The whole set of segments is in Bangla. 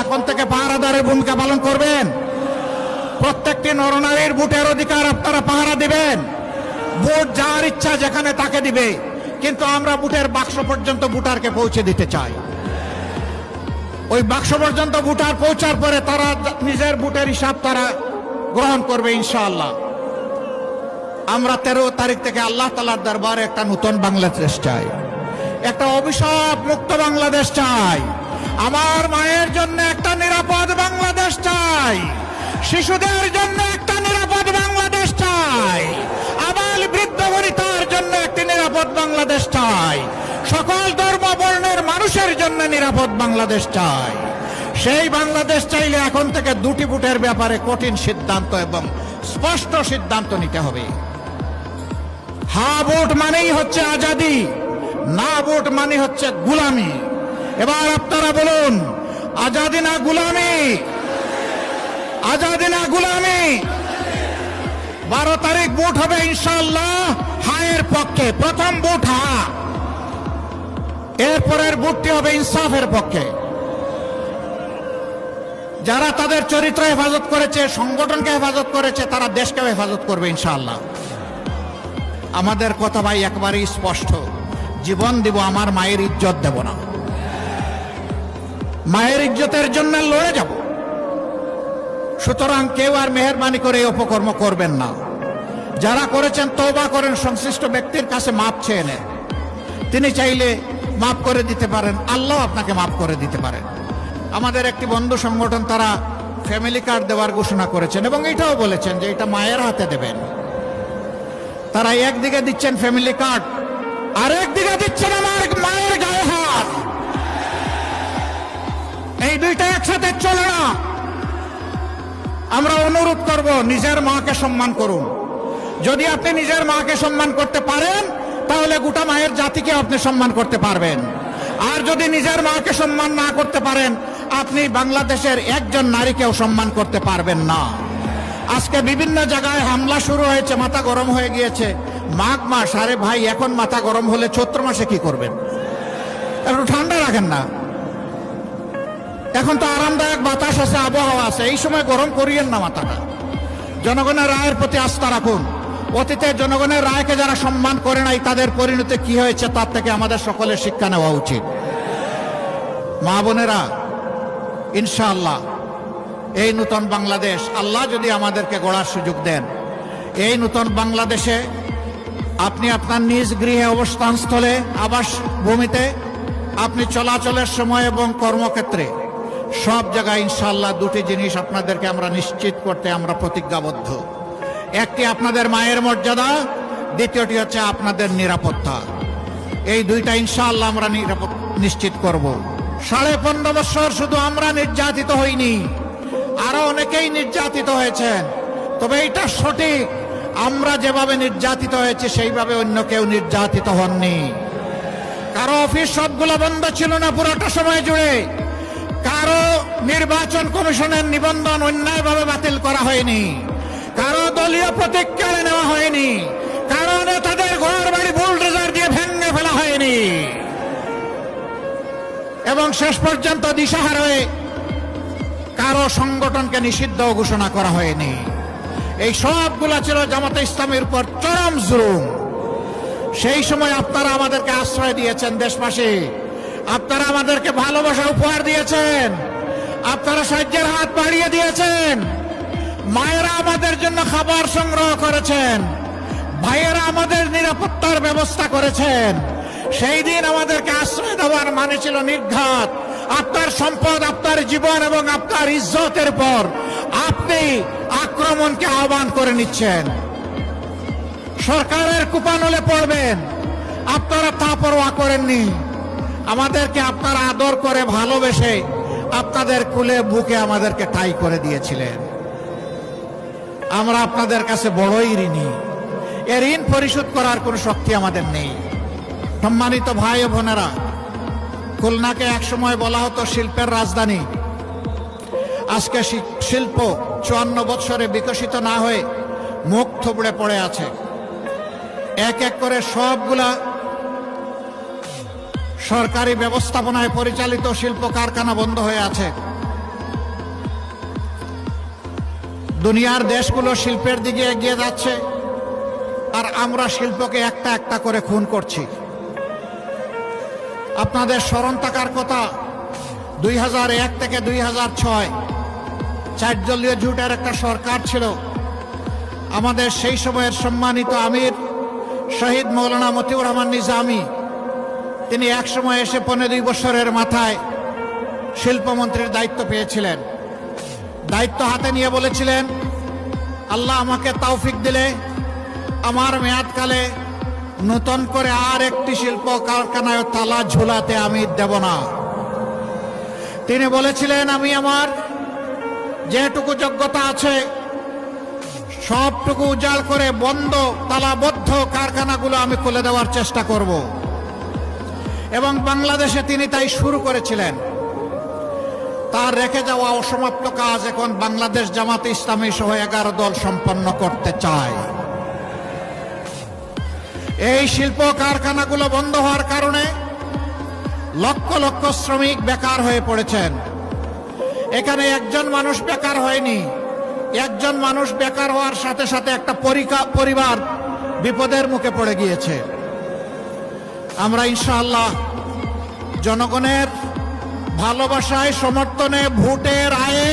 এখন থেকে পাহারাদারের ভূমিকা পালন করবেন? প্রত্যেকটি নরনারীর ভোটের অধিকার আপনারা পাহারা দিবেন। ভোট যার ইচ্ছা যেখানে তাকে দিবে, কিন্তু আমরা ভোটের বাক্স পর্যন্ত ভোটারকে পৌঁছে দিতে চাই। ওই বাক্স পর্যন্ত ভোটার পৌঁছার পরে তারা নিজের ভোটের হিসাব তারা গ্রহণ করবে ইনশাআল্লাহ। আমরা 13 তারিখ থেকে আল্লাহ তাআলার দরবারে একটা নতুন বাংলাদেশ চাই, একটা অভিশাপ মুক্ত বাংলাদেশ চাই। আমার মায়ের জন্য একটা নিরাপদ বাংলাদেশ চাই, শিশুদের জন্য একটা নিরাপদ বাংলাদেশ চাই, আবাল বৃদ্ধ বনিতার জন্য একটি নিরাপদ বাংলাদেশ চাই, সকল ধর্ম বর্ণের মানুষের জন্য নিরাপদ বাংলাদেশ চাই। সেই বাংলাদেশ চাইলে এখন থেকে দুটি ভোটের ব্যাপারে কঠিন সিদ্ধান্ত এবং স্পষ্ট সিদ্ধান্ত নিতে হবে। হ্যাঁ ভোট মানেই হচ্ছে আজাদি, না ভোট মানে হচ্ছে গুলামি। এবার আপনারা বলুন, আজাদি না গুলামি? আজাদি না গুলামি? 12 তারিখ ভোট হবে ইনশাআল্লাহ হায়ের পক্ষে। প্রথম ভোট হা, এরপরের ভোটটি হবে ইনসাফের পক্ষে। যারা তাদের চরিত্র হেফাজত করেছে, সংগঠনকে হেফাজত করেছে, তারা দেশকে হেফাজত করবে ইনশাআল্লাহ। আমাদের কথা ভাই একবারেই স্পষ্ট, জীবন দিব, আমার মায়ের ইজ্জত দেব না। মায়ের ইজ্জতের জন্য লড়ে যাব। সুতরাং কেউ আর মেহেরবানি করে এই অপকর্ম করবেন না। যারা করেছেন তওবা করেন, সংশ্লিষ্ট ব্যক্তির কাছে মাপ চেয়ে নেন। তিনি চাইলে মাফ করে দিতে পারেন, আল্লাহ আপনাকে মাফ করে দিতে পারেন। আমাদের একটি বন্ধু সংগঠন তারা ফ্যামিলি কার্ড দেওয়ার ঘোষণা করেছেন এবং এটাও বলেছেন যে এটা মায়ের হাতে দেবেন। তারা একদিকে দিচ্ছেন ফ্যামিলি কার্ড, আর একদিকে দিচ্ছেন আমার মায়ের গায়ে হাত। এই দুইটা একসাথে চলে না। আমরা অনুরোধ করব, নিজের মাকে সম্মান করুন। যদি আপনি নিজের মাকে সম্মান করতে পারেন, তাহলে গোটা মায়ের জাতিকে আপনি সম্মান করতে পারবেন। আর যদি নিজের মাকে সম্মান না করতে পারেন, আপনি বাংলাদেশের একজন নারীকেও সম্মান করতে পারবেন না। আজকে বিভিন্ন জায়গায় হামলা শুরু হয়েছে, মাথা গরম হয়ে গিয়েছে। মাঘ মাস, আরে ভাই এখন মাথা গরম হলে চৈত্র মাসে কি করবেন? একটু ঠান্ডা রাখেন না। এখন তো আরামদায়ক বাতাস আছে, আবহাওয়া আছে, এই সময় গরম করিয়েন না মাথাটা। জনগণের রায়ের প্রতি আস্থা রাখুন। অতীতে জনগণের রায়কে যারা সম্মান করে নাই, তাদের পরিণতি কি হয়েছে তার থেকে আমাদের সকলের শিক্ষা নেওয়া উচিত। মা বোনেরা, ইনশাআল্লাহ এই নতুন বাংলাদেশ আল্লাহ যদি আমাদেরকে গড়ার সুযোগ দেন, এই নতুন বাংলাদেশে আপনি আপনার নিজ গৃহে, অবস্থানস্থলে, আবাস ভূমিতে, আপনি চলাচলের সময় এবং কর্মক্ষেত্রে সব জায়গায় ইনশাআল্লাহ দুটি জিনিস আপনাদেরকে আমরা নিশ্চিত করতে আমরা প্রতিজ্ঞাবদ্ধ। একটি আপনাদের মায়ের মর্যাদা, দ্বিতীয়টি হচ্ছে আপনাদের নিরাপত্তা। এই দুইটা ইনশাআল্লাহ আমরা নিশ্চিত করব। 15.5 বছর শুধু আমরা নির্যাতিত হইনি, আরো অনেকেই নির্যাতিত হয়েছেন। তবে এটা সঠিক, আমরা যেভাবে নির্যাতিত হয়েছে সেইভাবে অন্য কেউ নির্যাতিত হননি। কারো অফিস সবগুলো বন্ধ ছিল না পুরোটা সময় জুড়ে। কারো নির্বাচন কমিশনের নিবন্ধন অন্যায়ভাবে বাতিল করা হয়নি। কারো দলীয় প্রতীক কেড়ে নেওয়া হয়নি। কারো নেতাদের ঘর বাড়ি বুলডোজার দিয়ে ভেঙে ফেলা হয়নি। এবং শেষ পর্যন্ত দিশাহারা হয়ে কারো সংগঠনকে নিষিদ্ধ ঘোষণা করা হয়নি। এই সবগুলা ছিল জামাতে ইসলামের উপর চরম জুলুম। সেই সময় আপনারা আমাদেরকে আশ্রয় দিয়েছেন দেশবাসী, আপনারা আমাদেরকে ভালোবাসা উপহার দিয়েছেন, আপনারা সাহায্যের হাত বাড়িয়ে দিয়েছেন। মায়েরা আমাদের জন্য খাবার সংগ্রহ করেছেন, ভাইয়েরা আমাদের নিরাপত্তার ব্যবস্থা করেছেন। সেই দিন আমাদেরকে আশ্রয় দেওয়ার মানে ছিল নির্ঘাত। আপনার সম্পদ, আপনার জীবন এবং আপনার ইজ্জতের পর আপনি আক্রমণকে আহ্বান করে নিচ্ছেন। সরকারের কুপানলে পড়বেন, আপনারা তা পরোয়া করেননি। আমাদেরকে আপনারা আদর করে ভালোবেসে আপনাদের কুলে বুকে আমাদেরকে ঠাঁই করে দিয়েছিলেন। আমরা আপনাদের কাছে বড়ই ঋণী। এ ঋণ পরিশোধ করার কোনো শক্তি আমাদের নেই। সম্মানিত ভাই ও বোনেরা, খুলনাকে একসময় বলা হতো শিল্পের রাজধানী। আজকে শিল্প 54 বছরে বিকশিত না হয়ে মুখ থুবড়ে পড়ে আছে। এক এক করে সবগুলা সরকারি ব্যবস্থাপনায় পরিচালিত শিল্প কারখানা বন্ধ হয়ে আছে। দুনিয়ার দেশগুলো শিল্পের দিকে এগিয়ে যাচ্ছে, আর আমরা শিল্পকে একটা একটা করে খুন করছি। আপনাদের স্মরণ থাকার কথা, 2001 থেকে 2006 4 দলীয় জোটের একটা সরকার ছিল। আমাদের সেই সময়ের সম্মানিত আমির শহীদ মৌলানা মতিউর রহমান নিজামী, তিনি এক সময় এসে 15 বছরের মাথায় শিল্পমন্ত্রীর দায়িত্ব পেয়েছিলেন। দায়িত্ব হাতে নিয়ে বলেছিলেন, আল্লাহ আমাকে তৌফিক দিলে আমার মেয়াদকালে নতুন করে আর একটি শিল্প কারখানায় তালা ঝুলাতে আমি দেব না। তিনি বলেছিলেন, আমি আমার যেটুকু যোগ্যতা আছে সবটুকু উজাড় করে বন্ধ তালাবদ্ধ কারখানাগুলো আমি খুলে দেওয়ার চেষ্টা করব। এবং বাংলাদেশে তিনি তাই শুরু করেছিলেন। তার রেখে যাওয়া অসমাপ্ত কাজ এখন বাংলাদেশ জামাতে ইসলামী সহ 11 দল সম্পন্ন করতে চায়। এই শিল্প কারখানাগুলো বন্ধ হওয়ার কারণে লক্ষ লক্ষ শ্রমিক বেকার হয়ে পড়েছেন। এখানে একজন মানুষ বেকার হয়নি, একজন মানুষ বেকার হওয়ার সাথে সাথে একটা পরিবার বিপদের মুখে পড়ে গিয়েছে। আমরা ইনশাআল্লাহ জনগণের ভালোবাসায়, সমর্থনে, ভোটের আয়ে,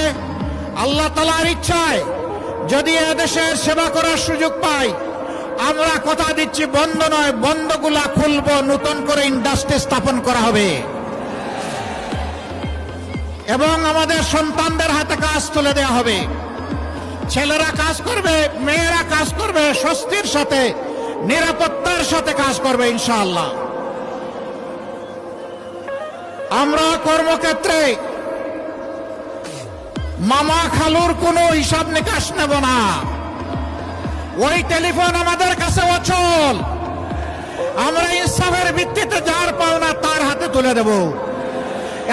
আল্লাহ তাআলার ইচ্ছায় যদি এদেশের সেবা করার সুযোগ পাই, আমরা কথা দিচ্ছি বন্ধ নয়, বন্ধগুলা খুলবো, নতুন করে ইন্ডাস্ট্রি স্থাপন করা হবে এবং আমাদের সন্তানদের হাতে কাজ তুলে দেওয়া হবে। ছেলেরা কাজ করবে, মেয়েরা কাজ করবে, স্বস্তির সাথে, নিরাপত্তার সাথে কাজ করবে ইনশাআল্লাহ। আমরা কর্মক্ষেত্রে মামা খালুর কোনো হিসাব নিকাশ নেব না। ওই টেলিফোন আমাদের কাছে অচল। আমরা ইনসাফের ভিত্তিতে যার পাওনা তার হাতে তুলে দেব।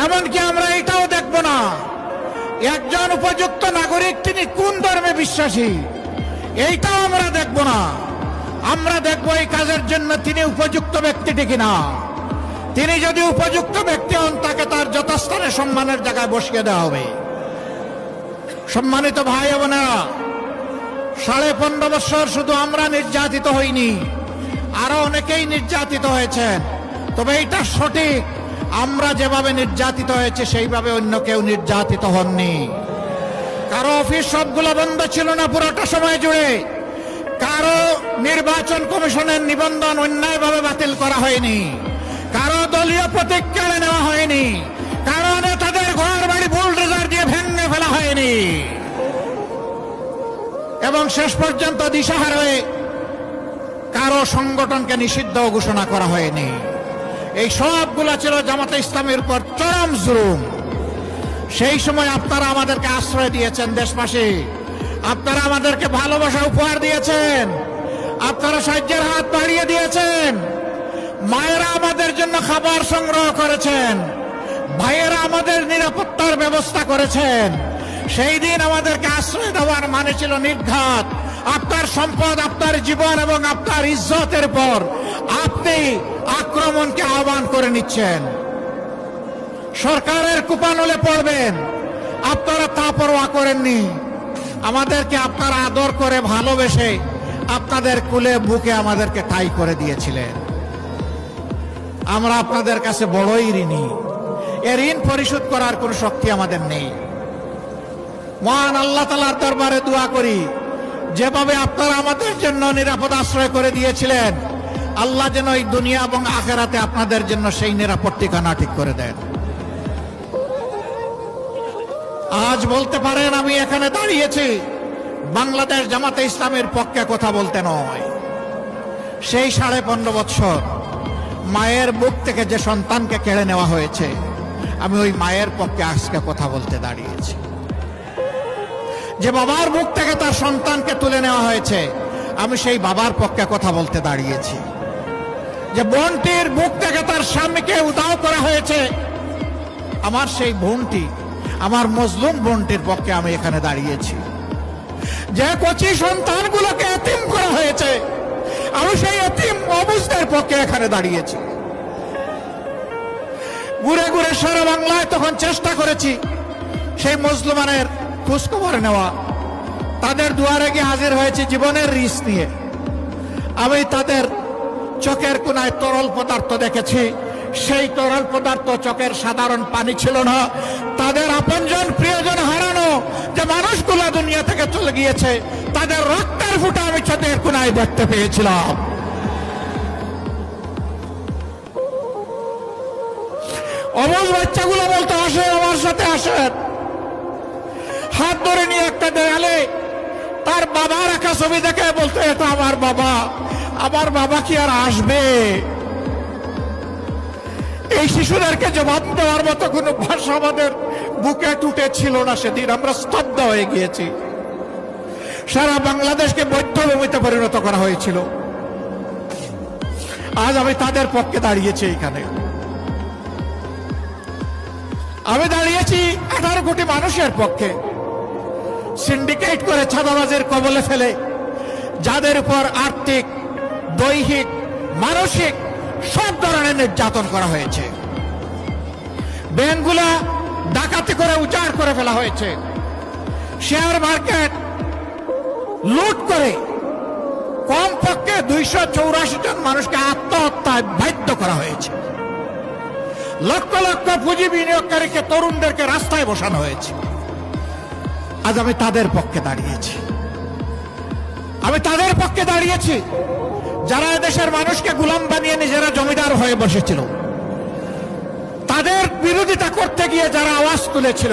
এমনকি আমরা এটাও দেখব না একজন উপযুক্ত নাগরিক তিনি কোন ধর্মে বিশ্বাসী, এইটাও আমরা দেখব না। আমরা দেখব এই কাজের জন্য তিনি উপযুক্ত ব্যক্তিটি কিনা। তিনি যদি উপযুক্ত ব্যক্তি হন, তাকে তার যথাস্থানে সম্মানের জায়গায় বসিয়ে দেওয়া হবে। সম্মানিত ভাই বোনেরা, 15.5 বছর শুধু আমরা নির্যাতিত হইনি, আরো অনেকেই নির্যাতিত হয়েছেন। তবে এটা সঠিক, আমরা যেভাবে নির্যাতিত হয়েছে সেইভাবে অন্য কেউ নির্যাতিত হননি। কারো অফিস সবগুলো বন্ধ ছিল না পুরোটা সময় জুড়ে। কারো নির্বাচন কমিশনের নিবন্ধন অন্যায়ভাবে বাতিল করা হয়নি। কারো দলীয় প্রতীক কেড়ে নেওয়া হয়নি। কারো নেতাদের ঘর বাড়ি বুলডোজার দিয়ে ভেঙে ফেলা হয়নি। এবং শেষ পর্যন্ত দিশাহারা হয়ে কারো সংগঠনকে নিষিদ্ধ ঘোষণা করা হয়নি। এই সবগুলা ছিল জামাতে ইসলামের উপর চরম জুলুম। সেই সময় আপনারা আমাদেরকে আশ্রয় দিয়েছেন দেশবাসী, আপনারা আমাদেরকে ভালোবাসা উপহার দিয়েছেন, আপনারা সাহায্যের হাত বাড়িয়ে দিয়েছেন। মায়েরা আমাদের জন্য খাবার সংগ্রহ করেছেন, ভাইয়েরা আমাদের নিরাপত্তার ব্যবস্থা করেছেন। সেই দিন আমাদেরকে আশ্রয় দেওয়ার মানে ছিল নির্ঘাত আপনার সম্পদ, আপনার জীবন এবং আপনার ইজ্জতের পর আপনি আক্রমণকে আহ্বান করে নিচ্ছেন। সরকারের কুপানলে পড়বেন, আপনারা তা পরোয়া করেননি। আমাদেরকে আপনারা আদর করে ভালোবেসে আপনাদের কুলে বুকে আমাদেরকে ঠাঁই করে দিয়েছিলেন। আমরা আপনাদের কাছে বড়ই ঋণী। এ ঋণ পরিশোধ করার কোন শক্তি আমাদের নেই। মহান আল্লাহ তাআলার দরবারে দোয়া করি, যেভাবে আপনারা আমাদের জন্য নিরাপদ আশ্রয় করে দিয়েছিলেন, আল্লাহ যেন এই দুনিয়া এবং আখিরাতে আপনাদের জন্য সেই নিরাপদ ঠিকানা ঠিক করে দেন। আজ বলতে পারেন আমি এখানে দাঁড়িয়েছি বাংলাদেশ জামাতে ইসলামের পক্ষে কথা বলতে নয়। সেই 15.5 বছর মায়ের বুক থেকে যে সন্তানকে কেড়ে নেওয়া হয়েছে, আমি ওই মায়ের পক্ষে আজকে কথা বলতে দাঁড়িয়েছি। যে বাবার বুক থেকে তার সন্তানকে তুলে নেওয়া হয়েছে, আমি সেই বাবার পক্ষে কথা বলতে দাঁড়িয়েছি। যে বোনটির বুক থেকে তার স্বামীকে উধাও করা হয়েছে, আমার সেই বোনটি, আমার মজলুম বোনটির পক্ষে আমি এখানে দাঁড়িয়েছি। যে কচি সন্তানগুলোকে এতিম করা হয়েছে, আমি সেই এতিম অবুঝদের পক্ষে এখানে দাঁড়িয়েছি। ঘুরে ঘুরে সারা বাংলায় তখন চেষ্টা করেছি সেই মুসলমানের খোঁজখবর নেওয়া, তাদের দুয়ারে গিয়ে হাজির হয়েছে জীবনের রিস্ক নিয়ে। আমি তাদের চোখের কোনায় তরল পদার্থ দেখেছি, সেই তরল পদার্থ চোখের সাধারণ পানি ছিল না। তাদের আপনজন প্রিয়জন হারানো যে মানুষগুলো দুনিয়া থেকে চলে গিয়েছে, তাদের রক্তের ফুটা আমি চোখের কোনায় দেখতে পেয়েছিলাম। অবুঝ বাচ্চাগুলো বলতো, আসেন আমার সাথে আসেন। হাত ধরে নিয়ে একটা দেয়ালে তার বাবা রাখা ছবি দেখে বলতো, এটা আমার বাবা। আমার বাবা কি আর আসবে? এই শিশুদেরকে জবাব দেওয়ার মতো কোনো ভাষা আমাদের বুকে টুটে ছিল না। সেদিন আমরা স্তব্ধ হয়ে গিয়েছি। সারা বাংলাদেশকে বৌদ্ধভূমিতে পরিণত করা হয়েছিল। আজ আমি তাদের পক্ষে দাঁড়িয়েছি। এখানে আমি দাঁড়িয়েছি 18 কোটি মানুষের পক্ষে, সিন্ডিকেট করে চাঁদাবাজের কবলে ফেলে যাদের উপর আর্থিক, দৈহিক, মানসিক সব ধরনের নির্যাতন করা হয়েছে। ব্যাংকগুলা ডাকাতি করে উজাড় করে ফেলা হয়েছে। শেয়ার মার্কেট লুট করে কমপক্ষে 284 জন মানুষকে আত্মহত্যায় বাধ্য করা হয়েছে। লক্ষ লক্ষ পুঁজি বিনিয়োগকারীকে, তরুণদেরকে রাস্তায় বসানো হয়েছে। আজ আমি তাদের পক্ষে দাঁড়িয়েছি। আমি তাদের পক্ষে দাঁড়িয়েছি যারা দেশের মানুষকে গোলাম বানিয়ে নিজেরা জমিদার হয়ে বসেছিল। তাদের বিরোধিতা করতে গিয়ে যারা আওয়াজ তুলেছিল,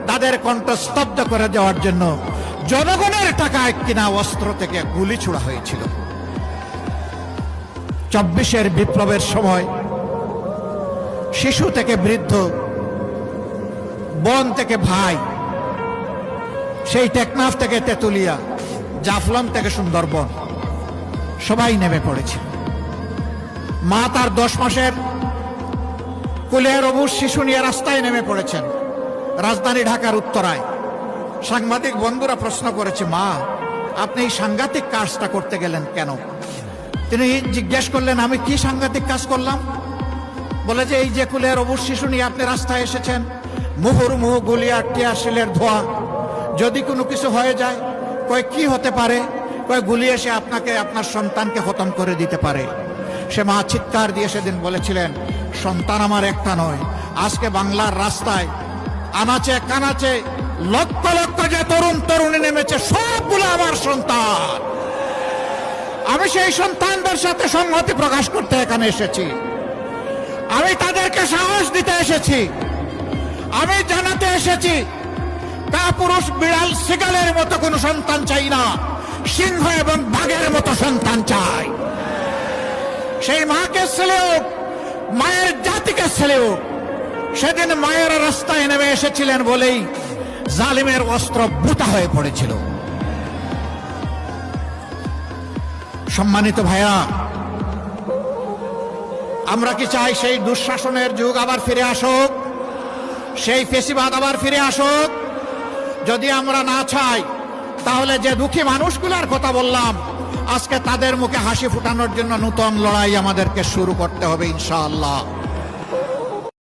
তাদের কণ্ঠ স্তব্ধ করে দেওয়ার জন্য জনগণের টাকায় কিনা অস্ত্র থেকে গুলি ছোড়া হয়েছিল। 24-এর বিপ্লবের সময় শিশু থেকে বৃদ্ধ, বোন থেকে ভাই, সেই টেকনাফ থেকে তেতুলিয়া, জাফলং থেকে সুন্দরবন, সবাই নেমে পড়েছিল। মা তার 10 মাসের কুলের অবুঝ শিশু নিয়ে রাস্তায় নেমে পড়েছেন রাজধানী ঢাকার উত্তরায়। সাংবাদিক বন্ধুরা প্রশ্ন করেছে, মা আপনি এই সাংঘাতিক কাজটা করতে গেলেন কেন? তিনি জিজ্ঞেস করলেন, আমি কি সাংঘাতিক কাজ করলাম? বলে যে এই যে কুলের অবুঝ শিশু নিয়ে আপনি রাস্তায় এসেছেন, মুহুর্মুহু গুলি আর টিয়ারশেলের ধোঁয়া, যদি কোনো কিছু হয়ে যায়, কয় কি হতে পারে? কয় গুলি এসে আপনাকে, আপনার সন্তানকে খতম করে দিতে পারে। সে মা চিৎকার দিয়ে সেদিন বলেছিলেন, সন্তান আমার একটা নয়, আজকে বাংলার রাস্তায় আনাচে কানাচে লক্ষ লক্ষ যে তরুণ তরুণী নেমেছে, সবগুলো আমার সন্তান। আমি সেই সন্তানদের সাথে সংহতি প্রকাশ করতে এখানে এসেছি। আমি তাদেরকে সাহস দিতে এসেছি। আমি জানাতে এসেছি, কাপুরুষ বিড়াল শিগালের মতো কোন সন্তান চাই না, সিংহ এবং বাঘের মতো সন্তান চাই। সেই মাকে ছেলেও, মায়ের জাতিকে ছেলেও। সেদিন মায়ের রাস্তায় নেমে এসেছিলেন বলেই জালিমের অস্ত্র বুতা হয়ে পড়েছিল। সম্মানিত ভাইরা, আমরা কি চাই সেই দুঃশাসনের যুগ আবার ফিরে আসুক? সেই ফেসিবাদ আবার ফিরে আসুক? যদি আমরা না চাই, তাহলে যে দুঃখী মানুষগুলোর কথা বললাম, আজকে তাদের মুখে হাসি ফুটানোর জন্য নতুন লড়াই আমাদেরকে শুরু করতে হবে ইনশাআল্লাহ।